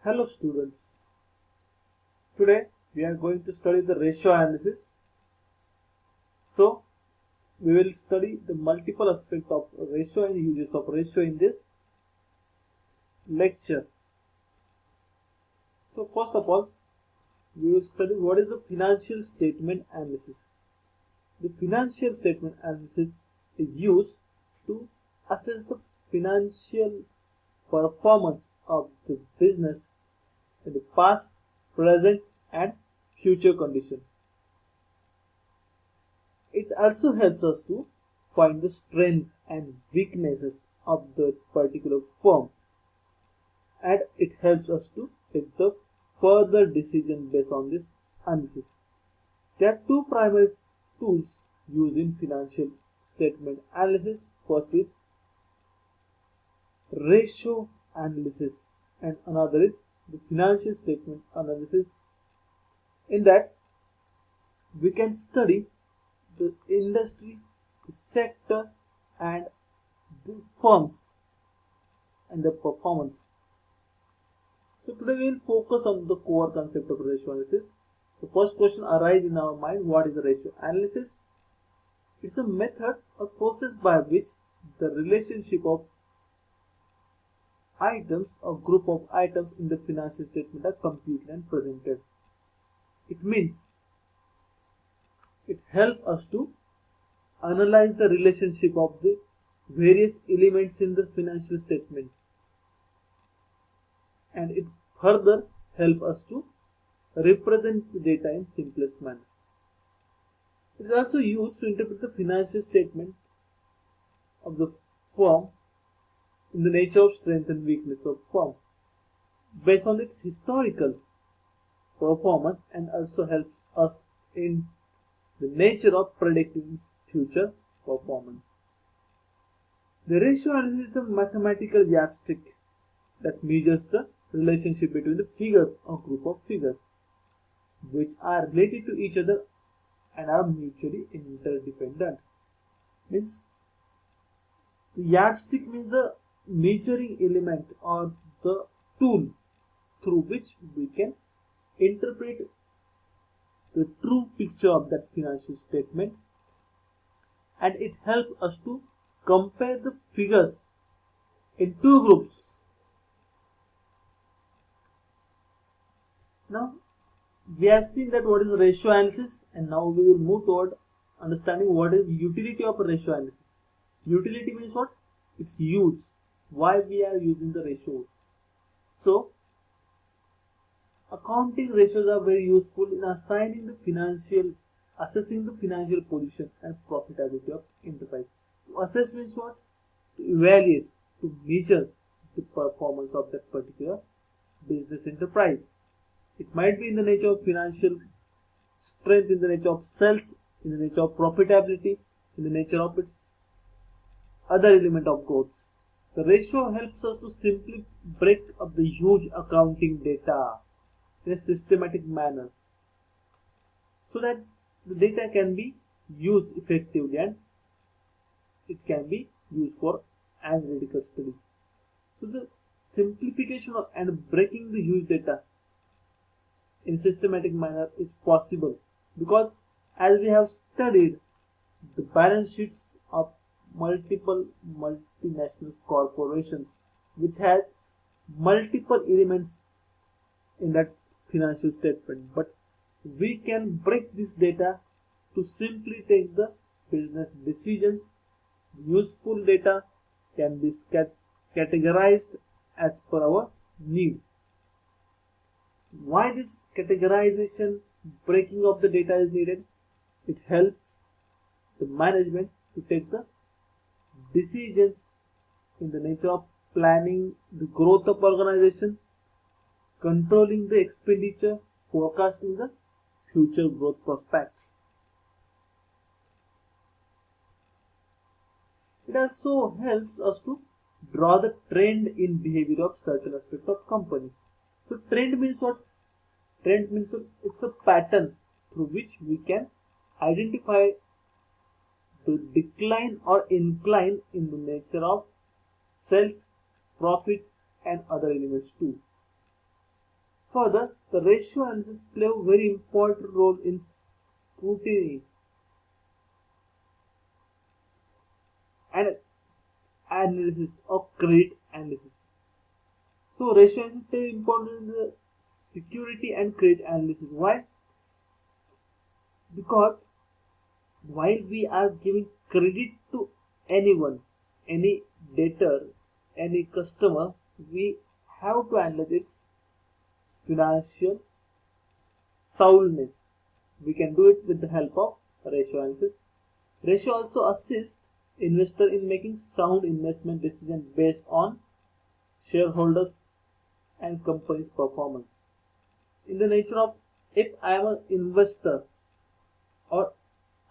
Hello students, today we are going to study the ratio analysis. So we will study the multiple aspects of ratio and uses of ratio in this lecture. So first of all, we will study what is the financial statement analysis. The financial statement analysis is used to assess the financial performance of the business in the past, present and future condition. It also helps us to find the strength and weaknesses of the particular firm, and it helps us to take the further decision based on this analysis. There are two primary tools used in financial statement analysis. First is ratio analysis and another is the financial statement analysis. In that we can study the industry, the sector and the firms and the performance. So today we will focus on the core concept of ratio analysis. The first question arises in our mind: what is the ratio analysis? It's a method or process by which the relationship of items or group of items in the financial statement are computed and presented. It means it helps us to analyze the relationship of the various elements in the financial statement, and it further helps us to represent the data in simplest manner. It is also used to interpret the financial statement of the firm in the nature of strength and weakness of firm based on its historical performance, and also helps us in the nature of predicting future performance. The ratio analysis is a mathematical yardstick that measures the relationship between the figures or group of figures which are related to each other and are mutually interdependent. Means the yardstick means the measuring element or the tool through which we can interpret the true picture of that financial statement, and it helps us to compare the figures in two groups. Now we have seen that what is ratio analysis, and now we will move toward understanding what is utility of ratio analysis. Utility means what? Its use. Why we are using the ratios. So accounting ratios are very useful in assessing the financial position and profitability of enterprise. To assess means what? To evaluate, to measure the performance of that particular business enterprise. It might be in the nature of financial strength, in the nature of sales, in the nature of profitability, in the nature of its other element of growth. The ratio helps us to simply break up the huge accounting data in a systematic manner so that the data can be used effectively and it can be used for analytical studies. So the simplification and breaking the huge data in systematic manner is possible because, as we have studied the balance sheets of multiple multinational corporations which has multiple elements in that financial statement, but we can break this data to simply take the business decisions. Useful data can be categorized as per our need. Why this categorization, breaking of the data is needed? It helps the management to take the decisions in the nature of planning the growth of organization, controlling the expenditure, forecasting the future growth prospects. It also helps us to draw the trend in behavior of certain aspects of company. So trend means what? Trend means it's a pattern through which we can identify the decline or incline in the nature of sales, profit and other elements too. Further, the ratio analysis play a very important role in scrutiny and analysis of credit analysis. So ratio analysis is important in the security and credit analysis. Why? Because while we are giving credit to anyone, any debtor, any customer, we have to analyze its financial soundness. We can do it with the help of ratio analysis. Ratio also assists investor in making sound investment decisions based on shareholders and company's performance. In the nature of, if I am an investor or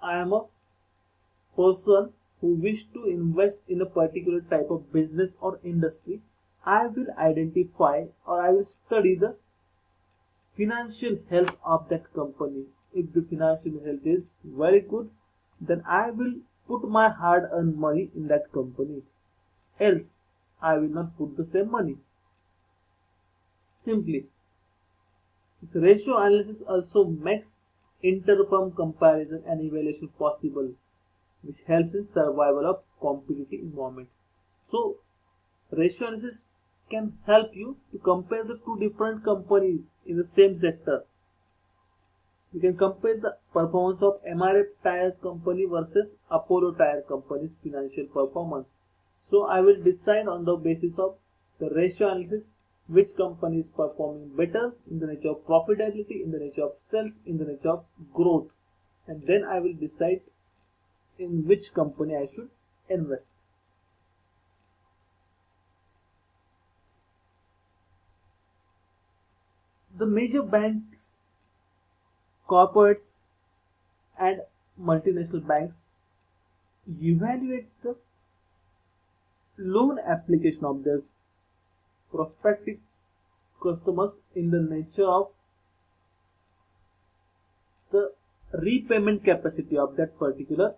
I am a person who wish to invest in a particular type of business or industry, I will identify or I will study the financial health of that company. If the financial health is very good, then I will put my hard earned money in that company. Else, I will not put the same money. Simply, this ratio analysis also makes inter-firm comparison and evaluation possible, which helps in survival of competitive environment. So, ratio analysis can help you to compare the two different companies in the same sector. You can compare the performance of MRF Tire Company versus Apollo Tire Company's financial performance. So I will decide on the basis of the ratio analysis which company is performing better in the nature of profitability, in the nature of sales, in the nature of growth, and then I will decide in which company I should invest. The major banks, corporates, and multinational banks evaluate the loan application of their prospective customers in the nature of the repayment capacity of that particular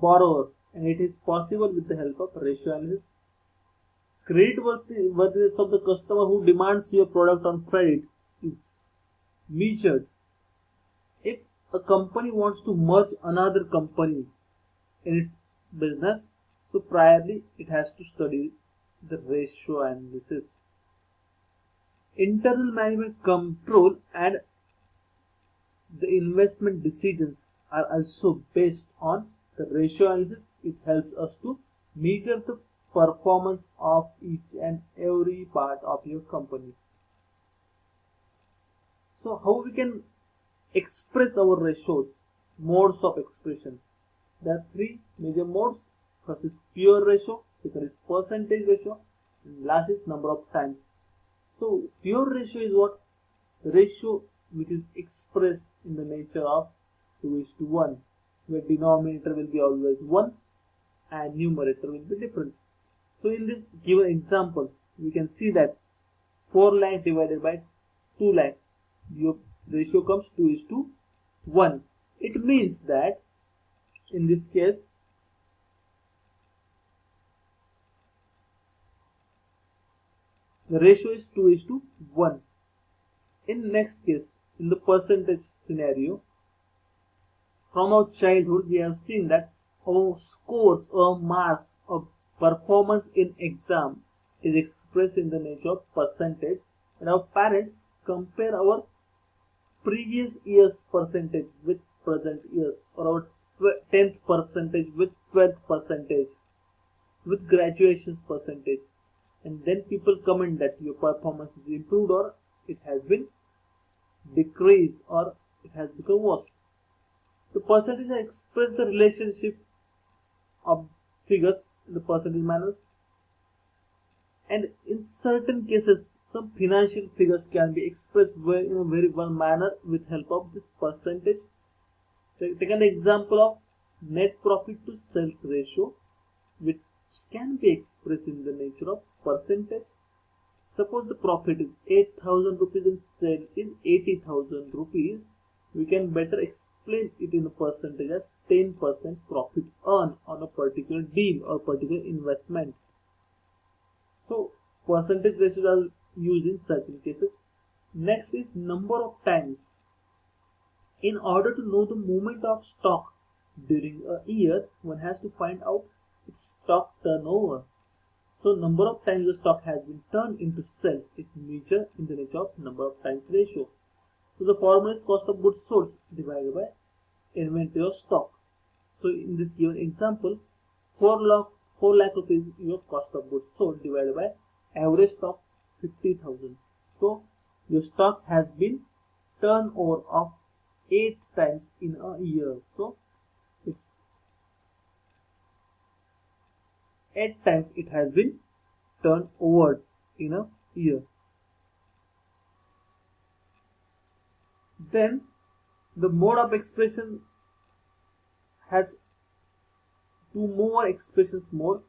borrower, and it is possible with the help of ratio analysis. Creditworthiness of the customer who demands your product on credit is measured. If a company wants to merge another company in its business, so priorly it has to study the ratio analysis. Internal management control and the investment decisions are also based on the ratio analysis. It helps us to measure the performance of each and every part of your company. So how we can express our ratios? Modes of expression. There are three major modes. First is pure ratio, second is percentage ratio, and last is number of times. So pure ratio is what? The ratio which is expressed in the nature of 2:1, where denominator will be always 1 and numerator will be different. So in this given example, we can see that 4 lakh divided by 2 lakh, your ratio comes 2:1. It means that in this case, the ratio is 2:1. In next case, in the percentage scenario, from our childhood we have seen that our scores or marks or performance in exam is expressed in the nature of percentage, and our parents compare our previous year's percentage with present years, or our 10th percentage with 12th percentage, with graduation's percentage, and then people comment that your performance is improved or it has been decreased or it has become worse. The percentage express the relationship of figures in the percentage manner, and in certain cases some financial figures can be expressed in a very well manner with help of this percentage. So take an example of net profit to sales ratio, which can be expressed in the nature of percentage. Suppose the profit is 8,000 rupees and sale is 80,000 rupees, we can better explain it in a percentage as 10% profit earned on a particular deal or particular investment. So percentage ratios are used in certain cases. Next is number of times. In order to know the movement of stock during a year, one has to find out its stock turnover. So number of times the stock has been turned into sales is measured in the nature of number of times ratio. So the formula is cost of goods sold divided by inventory of stock. So in this given example, 4 lakh rupees is your cost of goods sold divided by average stock 50,000. So your stock has been turnover of 8 times in a year. So it's 8 times it has been turned over in a year. Then the mode of expression has two more expressions more.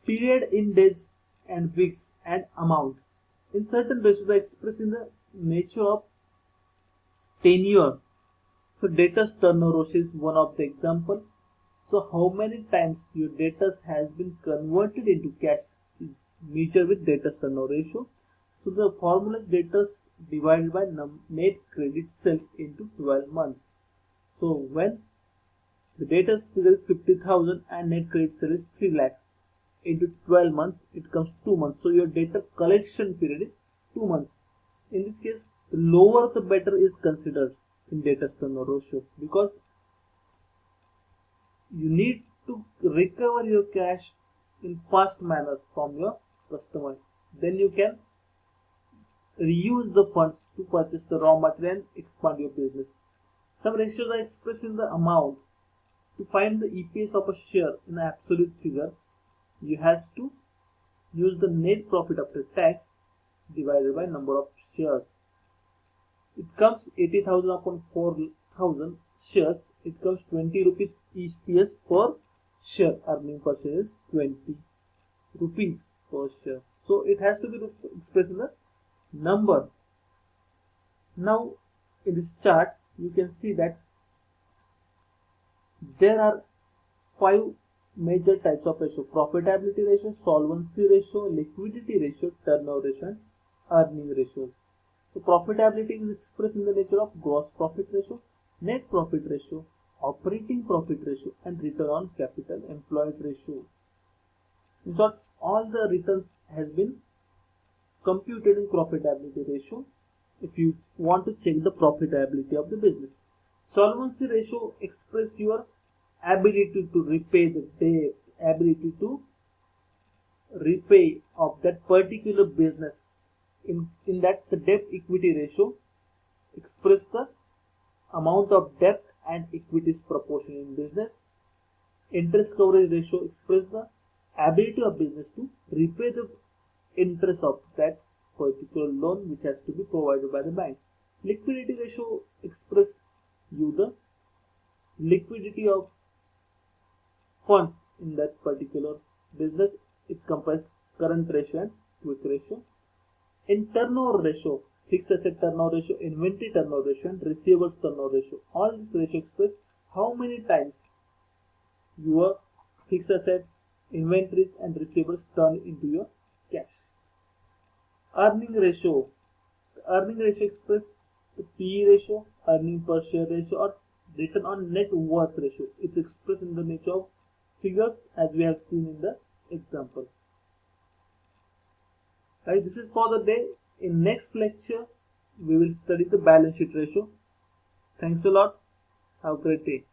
Period in days and weeks and amount. In certain ratios are expressed in the nature of tenure. So debtors turnover ratio is one of the example. So how many times your debtors has been converted into cash is measured with debtors turnover ratio. So the formula is debtors divided by net credit sales into 12 months. So when the debtors figure is 50,000 and net credit sale is 3 lakhs into 12 months, it comes 2 months. So your debtor collection period is 2 months. In this case, the lower the better is considered in debtors turnover ratio, because you need to recover your cash in fast manner from your customer. Then you can reuse the funds to purchase the raw material and expand your business. Some ratios are expressed in the amount. To find the EPS of a share in absolute figure, you have to use the net profit after tax divided by number of shares. It comes 80,000 upon 4,000 shares. It comes 20 rupees EPS per share. Earning per share is 20 rupees per share. So it has to be expressed in the number. Now in this chart you can see that there are 5 major types of ratio: profitability ratio, solvency ratio, liquidity ratio, turnover ratio, and earning ratios. So profitability is expressed in the nature of gross profit ratio, net profit ratio, operating profit ratio, and return on capital employed ratio. In short, all the returns has been computed in profitability ratio if you want to check the profitability of the business. Solvency ratio expresses your ability to repay the debt, ability to repay of that particular business. In that, the debt equity ratio expresses the amount of debt and equity's proportion in business. Interest coverage ratio expresses the ability of business to repay the interest of that particular loan which has to be provided by the bank. Liquidity ratio expresses you the liquidity of funds in that particular business. It comprises current ratio and quick ratio. In turnover ratio, fixed asset turnover ratio, inventory turnover ratio, and receivables turnover ratio. All these ratios express how many times your fixed assets, inventories, and receivables turn into your cash. Earning ratio. The earning ratio expresses the PE ratio, earning per share ratio, or return on net worth ratio. It's expressed in the nature of figures as we have seen in the example. Right, this is for the day. In next lecture, we will study the balance sheet ratio. Thanks a lot. Have a great day.